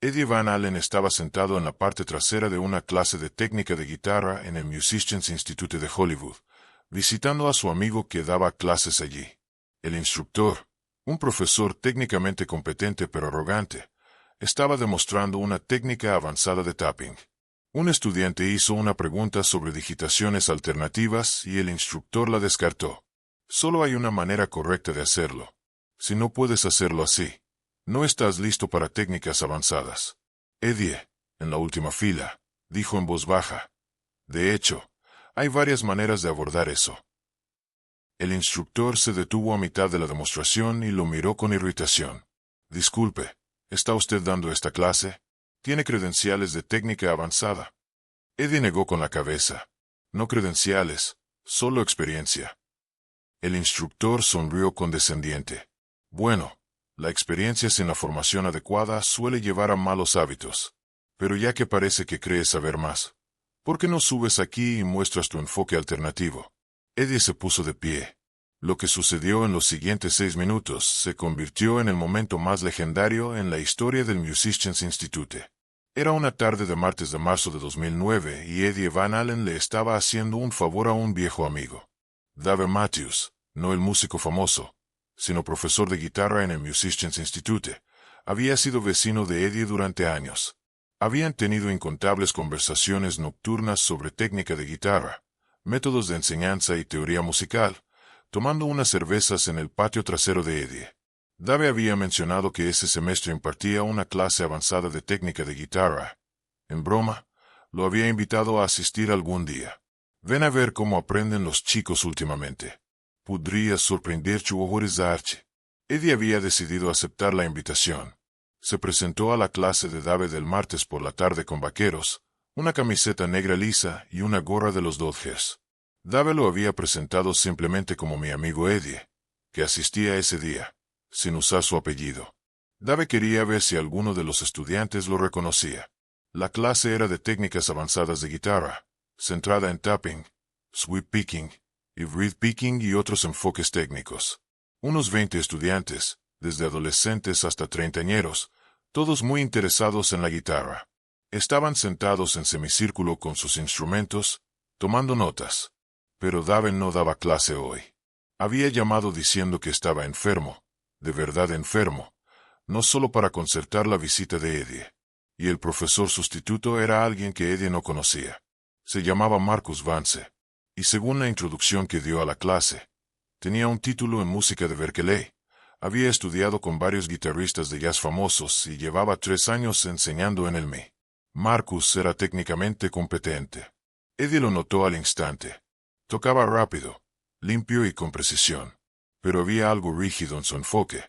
Eddie Van Halen estaba sentado en la parte trasera de una clase de técnica de guitarra en el Musicians Institute de Hollywood, visitando a su amigo que daba clases allí. El instructor, un profesor técnicamente competente pero arrogante, estaba demostrando una técnica avanzada de tapping. Un estudiante hizo una pregunta sobre digitaciones alternativas y el instructor la descartó. Solo hay una manera correcta de hacerlo. Si no puedes hacerlo así, no estás listo para técnicas avanzadas. Eddie, en la última fila, dijo en voz baja. De hecho, hay varias maneras de abordar eso. El instructor se detuvo a mitad de la demostración y lo miró con irritación. Disculpe, ¿está usted dando esta clase? Tiene credenciales de técnica avanzada. Eddie negó con la cabeza. No credenciales, solo experiencia. El instructor sonrió condescendiente. Bueno, la experiencia sin la formación adecuada suele llevar a malos hábitos. Pero ya que parece que crees saber más, ¿por qué no subes aquí y muestras tu enfoque alternativo? Eddie se puso de pie. Lo que sucedió en los siguientes 6 minutos se convirtió en el momento más legendario en la historia del Musicians Institute. Era una tarde de martes de marzo de 2009 y Eddie Van Halen le estaba haciendo un favor a un viejo amigo. Dave Matthews, no el músico famoso, sino profesor de guitarra en el Musicians Institute, había sido vecino de Eddie durante años. Habían tenido incontables conversaciones nocturnas sobre técnica de guitarra, métodos de enseñanza y teoría musical, tomando unas cervezas en el patio trasero de Eddie. Dave había mencionado que ese semestre impartía una clase avanzada de técnica de guitarra. En broma, lo había invitado a asistir algún día. Ven a ver cómo aprenden los chicos últimamente. Podría sorprender-te horrorizar-te. Eddie había decidido aceptar la invitación. Se presentó a la clase de Dave del martes por la tarde con vaqueros, una camiseta negra lisa y una gorra de los Dodgers. Dave lo había presentado simplemente como mi amigo Eddie, que asistía ese día, sin usar su apellido. Dave quería ver si alguno de los estudiantes lo reconocía. La clase era de técnicas avanzadas de guitarra, centrada en tapping, sweep picking, y reed picking y otros enfoques técnicos. Unos 20 estudiantes, desde adolescentes hasta treintañeros, todos muy interesados en la guitarra. Estaban sentados en semicírculo con sus instrumentos, tomando notas. Pero Dave no daba clase hoy. Había llamado diciendo que estaba enfermo, de verdad enfermo, no solo para concertar la visita de Eddie. Y el profesor sustituto era alguien que Eddie no conocía. Se llamaba Marcus Vance. Y según la introducción que dio a la clase, tenía un título en música de Berkeley, había estudiado con varios guitarristas de jazz famosos y llevaba 3 años enseñando en el MI. Marcus era técnicamente competente. Eddie lo notó al instante. Tocaba rápido, limpio y con precisión, pero había algo rígido en su enfoque,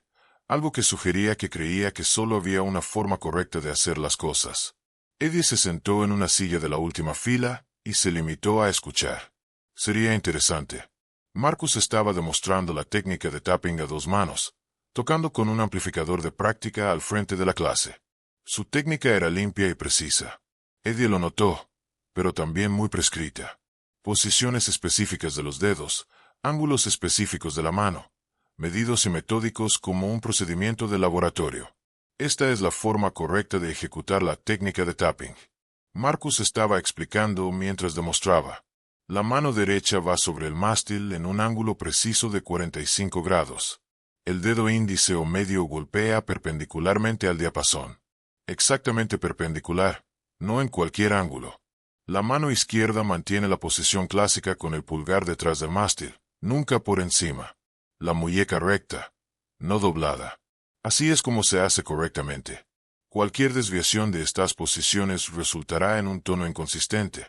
algo que sugería que creía que solo había una forma correcta de hacer las cosas. Eddie se sentó en una silla de la última fila y se limitó a escuchar. Sería interesante. Marcus estaba demostrando la técnica de tapping a 2 manos, tocando con un amplificador de práctica al frente de la clase. Su técnica era limpia y precisa. Eddie lo notó, pero también muy prescrita. Posiciones específicas de los dedos, ángulos específicos de la mano, medidos y metódicos como un procedimiento de laboratorio. Esta es la forma correcta de ejecutar la técnica de tapping. Marcus estaba explicando mientras demostraba. La mano derecha va sobre el mástil en un ángulo preciso de 45 grados. El dedo índice o medio golpea perpendicularmente al diapasón. Exactamente perpendicular, no en cualquier ángulo. La mano izquierda mantiene la posición clásica con el pulgar detrás del mástil, nunca por encima. La muñeca recta, no doblada. Así es como se hace correctamente. Cualquier desviación de estas posiciones resultará en un tono inconsistente,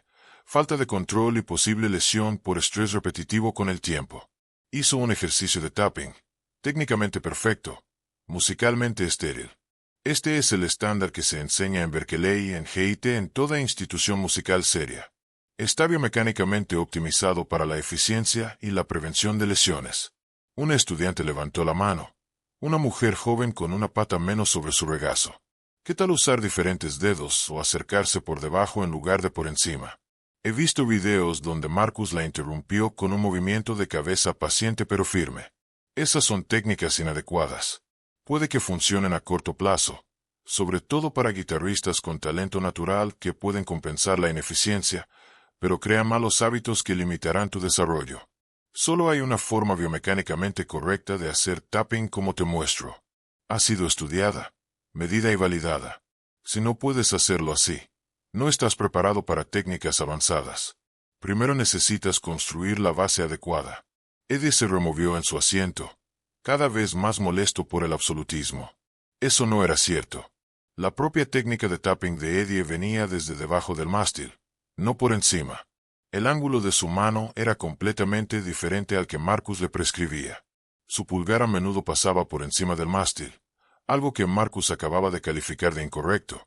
falta de control y posible lesión por estrés repetitivo con el tiempo. Hizo un ejercicio de tapping, técnicamente perfecto, musicalmente estéril. Este es el estándar que se enseña en Berkeley y en GIT en toda institución musical seria. Está biomecánicamente optimizado para la eficiencia y la prevención de lesiones. Un estudiante levantó la mano. Una mujer joven con una pata menos sobre su regazo. ¿Qué tal usar diferentes dedos o acercarse por debajo en lugar de por encima? He visto videos donde Marcus la interrumpió con un movimiento de cabeza paciente pero firme. Esas son técnicas inadecuadas. Puede que funcionen a corto plazo, sobre todo para guitarristas con talento natural que pueden compensar la ineficiencia, pero crea malos hábitos que limitarán tu desarrollo. Solo hay una forma biomecánicamente correcta de hacer tapping como te muestro. Ha sido estudiada, medida y validada. Si no puedes hacerlo así, no estás preparado para técnicas avanzadas. Primero necesitas construir la base adecuada. Eddie se removió en su asiento, cada vez más molesto por el absolutismo. Eso no era cierto. La propia técnica de tapping de Eddie venía desde debajo del mástil, no por encima. El ángulo de su mano era completamente diferente al que Marcus le prescribía. Su pulgar a menudo pasaba por encima del mástil, algo que Marcus acababa de calificar de incorrecto,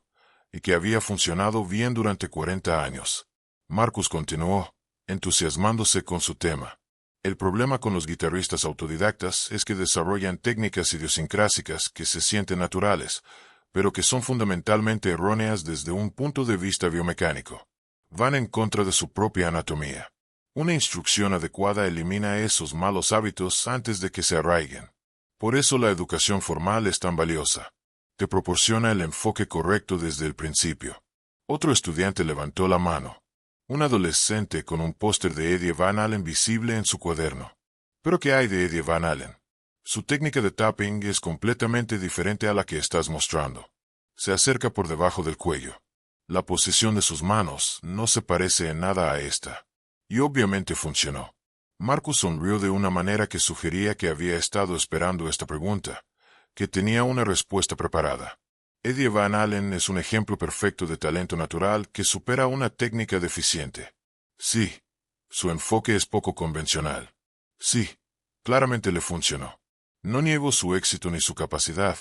y que había funcionado bien durante 40 años. Marcus continuó, entusiasmándose con su tema. El problema con los guitarristas autodidactas es que desarrollan técnicas idiosincrásicas que se sienten naturales, pero que son fundamentalmente erróneas desde un punto de vista biomecánico. Van en contra de su propia anatomía. Una instrucción adecuada elimina esos malos hábitos antes de que se arraiguen. Por eso la educación formal es tan valiosa. Te proporciona el enfoque correcto desde el principio. Otro estudiante levantó la mano. Un adolescente con un póster de Eddie Van Halen visible en su cuaderno. ¿Pero qué hay de Eddie Van Halen? Su técnica de tapping es completamente diferente a la que estás mostrando. Se acerca por debajo del cuello. La posición de sus manos no se parece en nada a esta. Y obviamente funcionó. Marcus sonrió de una manera que sugería que había estado esperando esta pregunta, que tenía una respuesta preparada. Eddie Van Halen es un ejemplo perfecto de talento natural que supera una técnica deficiente. Sí, su enfoque es poco convencional. Sí, claramente le funcionó. No niego su éxito ni su capacidad,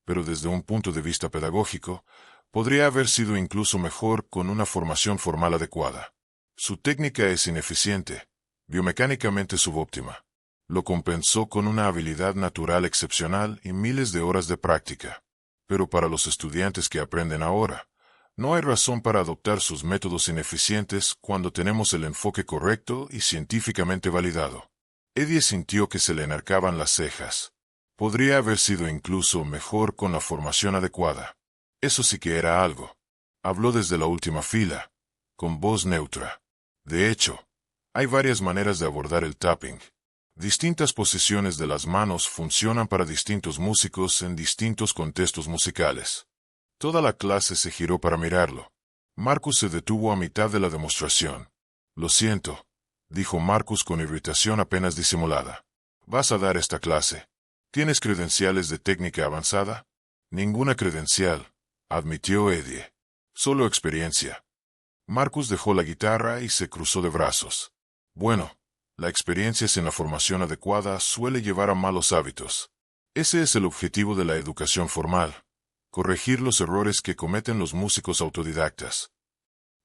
pero desde un punto de vista pedagógico, podría haber sido incluso mejor con una formación formal adecuada. Su técnica es ineficiente, biomecánicamente subóptima. Lo compensó con una habilidad natural excepcional y miles de horas de práctica. Pero para los estudiantes que aprenden ahora, no hay razón para adoptar sus métodos ineficientes cuando tenemos el enfoque correcto y científicamente validado. Eddie sintió que se le enarcaban las cejas. Podría haber sido incluso mejor con la formación adecuada. Eso sí que era algo. Habló desde la última fila, con voz neutra. De hecho, hay varias maneras de abordar el tapping. Distintas posiciones de las manos funcionan para distintos músicos en distintos contextos musicales. Toda la clase se giró para mirarlo. Marcus se detuvo a mitad de la demostración. Lo siento, dijo Marcus con irritación apenas disimulada. ¿Vas a dar esta clase? ¿Tienes credenciales de técnica avanzada? Ninguna credencial, admitió Eddie. Solo experiencia. Marcus dejó la guitarra y se cruzó de brazos. Bueno, la experiencia sin la formación adecuada suele llevar a malos hábitos. Ese es el objetivo de la educación formal. Corregir los errores que cometen los músicos autodidactas.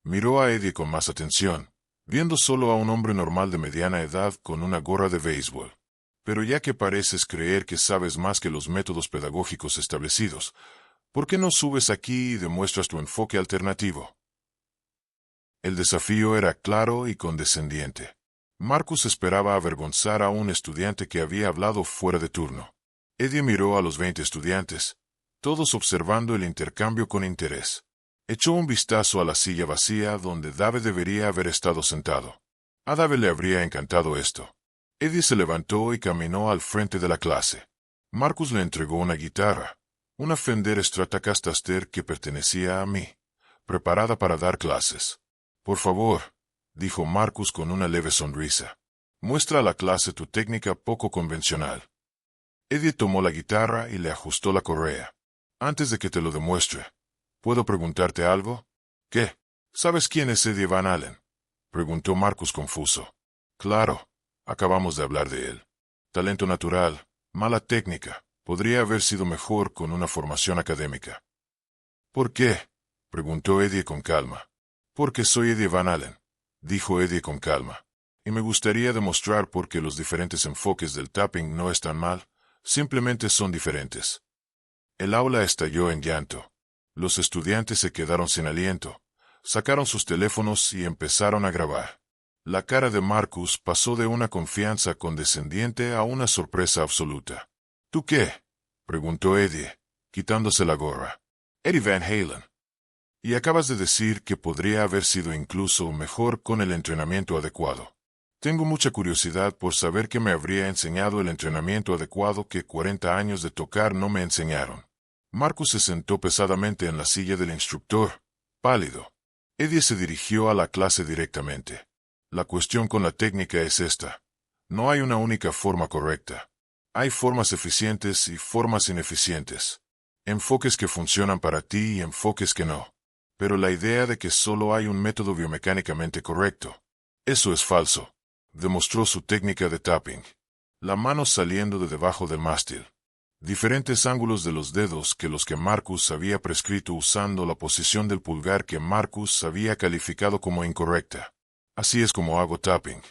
Miró a Eddie con más atención, viendo solo a un hombre normal de mediana edad con una gorra de béisbol. Pero ya que pareces creer que sabes más que los métodos pedagógicos establecidos, ¿por qué no subes aquí y demuestras tu enfoque alternativo? El desafío era claro y condescendiente. Marcus esperaba avergonzar a un estudiante que había hablado fuera de turno. Eddie miró a los 20 estudiantes, todos observando el intercambio con interés. Echó un vistazo a la silla vacía donde Dave debería haber estado sentado. A Dave le habría encantado esto. Eddie se levantó y caminó al frente de la clase. Marcus le entregó una guitarra, una Fender Stratocaster que pertenecía a mí, preparada para dar clases. Por favor, dijo Marcus con una leve sonrisa. Muestra a la clase tu técnica poco convencional. Eddie tomó la guitarra y le ajustó la correa. Antes de que te lo demuestre, ¿puedo preguntarte algo? ¿Qué? ¿Sabes quién es Eddie Van Halen? Preguntó Marcus confuso. Claro, acabamos de hablar de él. Talento natural, mala técnica, podría haber sido mejor con una formación académica. ¿Por qué? Preguntó Eddie con calma. Porque soy Eddie Van Halen, dijo Eddie con calma. Y me gustaría demostrar por qué los diferentes enfoques del tapping no están mal, simplemente son diferentes. El aula estalló en llanto. Los estudiantes se quedaron sin aliento, sacaron sus teléfonos y empezaron a grabar. La cara de Marcus pasó de una confianza condescendiente a una sorpresa absoluta. ¿Tú qué? Preguntó Eddie, quitándose la gorra. Eddie Van Halen. Y acabas de decir que podría haber sido incluso mejor con el entrenamiento adecuado. Tengo mucha curiosidad por saber qué me habría enseñado el entrenamiento adecuado que 40 años de tocar no me enseñaron. Marcus se sentó pesadamente en la silla del instructor, pálido. Eddie se dirigió a la clase directamente. La cuestión con la técnica es esta. No hay una única forma correcta. Hay formas eficientes y formas ineficientes. Enfoques que funcionan para ti y enfoques que no. Pero la idea de que solo hay un método biomecánicamente correcto. Eso es falso. Demostró su técnica de tapping. La mano saliendo de debajo del mástil. Diferentes ángulos de los dedos que los que Marcus había prescrito usando la posición del pulgar que Marcus había calificado como incorrecta. Así es como hago tapping.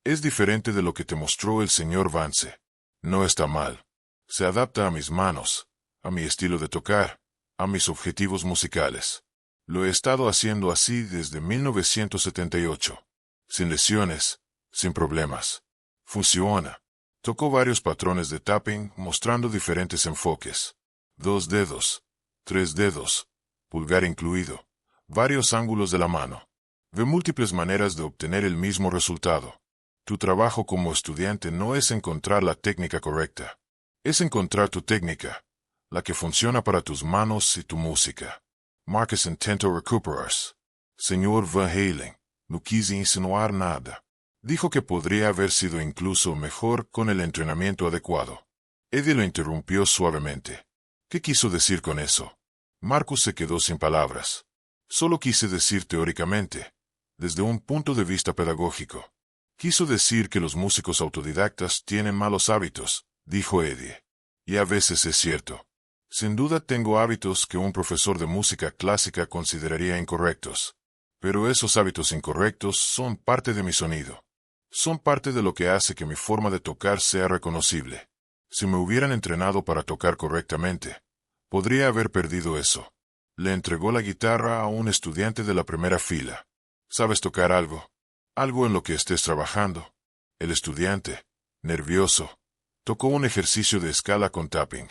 Es diferente de lo que te mostró el señor Vance. No está mal. Se adapta a mis manos, a mi estilo de tocar, a mis objetivos musicales. Lo he estado haciendo así desde 1978. Sin lesiones, sin problemas. Funciona. Tocó varios patrones de tapping mostrando diferentes enfoques. 2 dedos, 3 dedos, pulgar incluido, varios ángulos de la mano. Ve múltiples maneras de obtener el mismo resultado. Tu trabajo como estudiante no es encontrar la técnica correcta. Es encontrar tu técnica, la que funciona para tus manos y tu música. Marcus intentó recuperarse. Señor Van Halen, no quise insinuar nada. Dijo que podría haber sido incluso mejor con el entrenamiento adecuado. Eddie lo interrumpió suavemente. ¿Qué quiso decir con eso? Marcus se quedó sin palabras. Solo quise decir teóricamente, desde un punto de vista pedagógico. Quiso decir que los músicos autodidactas tienen malos hábitos, dijo Eddie. Y a veces es cierto. Sin duda tengo hábitos que un profesor de música clásica consideraría incorrectos. Pero esos hábitos incorrectos son parte de mi sonido. Son parte de lo que hace que mi forma de tocar sea reconocible. Si me hubieran entrenado para tocar correctamente, podría haber perdido eso. Le entregó la guitarra a un estudiante de la primera fila. ¿Sabes tocar algo? Algo en lo que estés trabajando. El estudiante, nervioso, tocó un ejercicio de escala con tapping.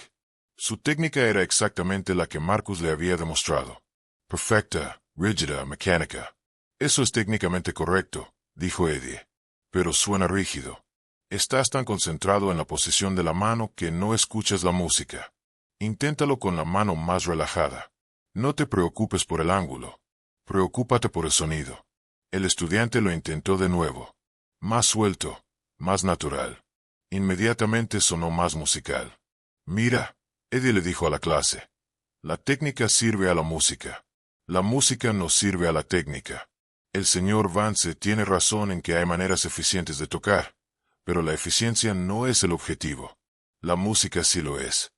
Su técnica era exactamente la que Marcus le había demostrado. Perfecta, rígida, mecánica. Eso es técnicamente correcto, dijo Eddie. Pero suena rígido. Estás tan concentrado en la posición de la mano que no escuchas la música. Inténtalo con la mano más relajada. No te preocupes por el ángulo. Preocúpate por el sonido. El estudiante lo intentó de nuevo. Más suelto, más natural. Inmediatamente sonó más musical. Mira, Eddie le dijo a la clase. La técnica sirve a la música. La música no sirve a la técnica. El señor Vance tiene razón en que hay maneras eficientes de tocar, pero la eficiencia no es el objetivo. La música sí lo es.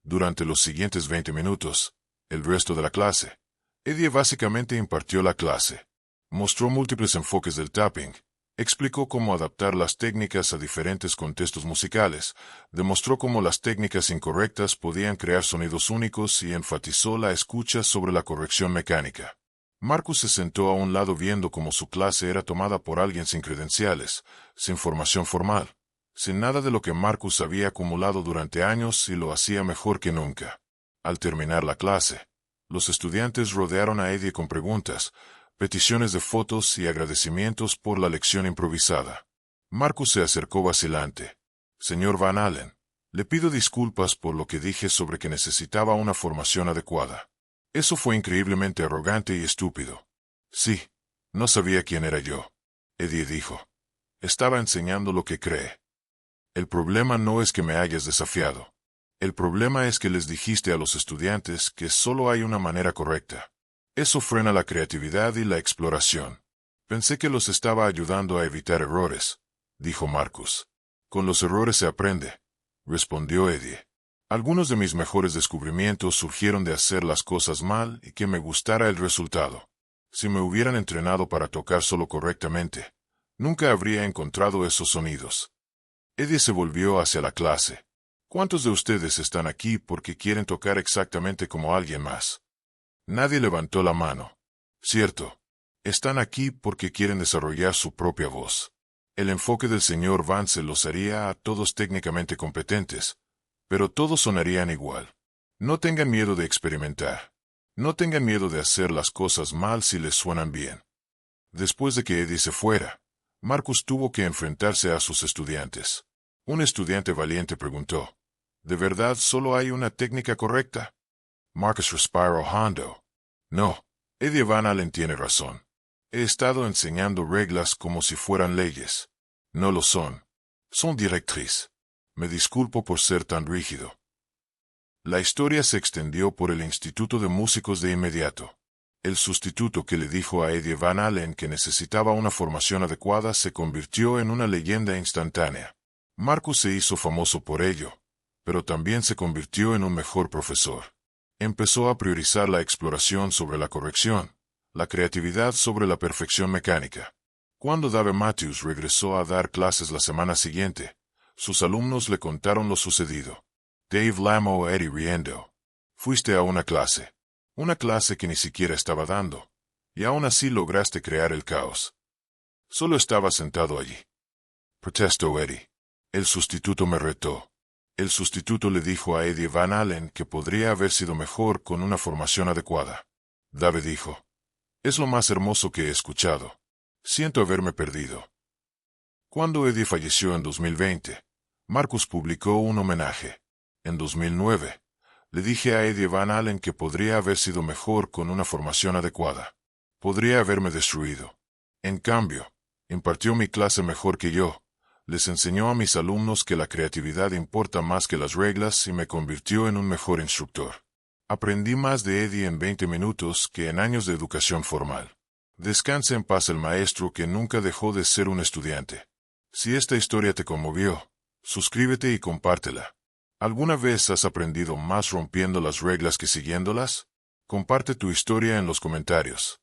Durante los siguientes 20 minutos, el resto de la clase, Eddie básicamente impartió la clase. Mostró múltiples enfoques del tapping, explicó cómo adaptar las técnicas a diferentes contextos musicales, demostró cómo las técnicas incorrectas podían crear sonidos únicos y enfatizó la escucha sobre la corrección mecánica. Marcus se sentó a un lado viendo cómo su clase era tomada por alguien sin credenciales, sin formación formal, sin nada de lo que Marcus había acumulado durante años y lo hacía mejor que nunca. Al terminar la clase, los estudiantes rodearon a Eddie con preguntas, peticiones de fotos y agradecimientos por la lección improvisada. Marcus se acercó vacilante. Señor Van Halen, le pido disculpas por lo que dije sobre que necesitaba una formación adecuada. Eso fue increíblemente arrogante y estúpido. Sí, no sabía quién era yo. Eddie dijo. Estaba enseñando lo que cree. El problema no es que me hayas desafiado. El problema es que les dijiste a los estudiantes que solo hay una manera correcta. Eso frena la creatividad y la exploración. Pensé que los estaba ayudando a evitar errores, dijo Marcus. Con los errores se aprende, respondió Eddie. Algunos de mis mejores descubrimientos surgieron de hacer las cosas mal y que me gustara el resultado. Si me hubieran entrenado para tocar solo correctamente, nunca habría encontrado esos sonidos. Eddie se volvió hacia la clase. ¿Cuántos de ustedes están aquí porque quieren tocar exactamente como alguien más? Nadie levantó la mano. Cierto. Están aquí porque quieren desarrollar su propia voz. El enfoque del señor Vance los haría a todos técnicamente competentes, pero todos sonarían igual. No tengan miedo de experimentar. No tengan miedo de hacer las cosas mal si les suenan bien. Después de que Eddie se fuera, Marcus tuvo que enfrentarse a sus estudiantes. Un estudiante valiente preguntó, ¿de verdad solo hay una técnica correcta? Marcus respiró hondo. No, Eddie Van Allen tiene razón. He estado enseñando reglas como si fueran leyes. No lo son. Son directrices. Me disculpo por ser tan rígido. La historia se extendió por el Instituto de Músicos de inmediato. El sustituto que le dijo a Eddie Van Allen que necesitaba una formación adecuada se convirtió en una leyenda instantánea. Marcus se hizo famoso por ello, pero también se convirtió en un mejor profesor. Empezó a priorizar la exploración sobre la corrección, la creatividad sobre la perfección mecánica. Cuando Dave Matthews regresó a dar clases la semana siguiente, sus alumnos le contaron lo sucedido. Dave llamó a Eddie riendo. Fuiste a una clase que ni siquiera estaba dando, y aún así lograste crear el caos. Solo estaba sentado allí. Protestó Eddie. El sustituto me retó. El sustituto le dijo a Eddie Van Allen que podría haber sido mejor con una formación adecuada. Dave dijo, es lo más hermoso que he escuchado. Siento haberme perdido. Cuando Eddie falleció en 2020, Marcus publicó un homenaje. En 2009, le dije a Eddie Van Allen que podría haber sido mejor con una formación adecuada. Podría haberme destruido. En cambio, impartió mi clase mejor que yo. Les enseñó a mis alumnos que la creatividad importa más que las reglas y me convirtió en un mejor instructor. Aprendí más de Eddie en 20 minutos que en años de educación formal. Descanse en paz el maestro que nunca dejó de ser un estudiante. Si esta historia te conmovió, suscríbete y compártela. ¿Alguna vez has aprendido más rompiendo las reglas que siguiéndolas? Comparte tu historia en los comentarios.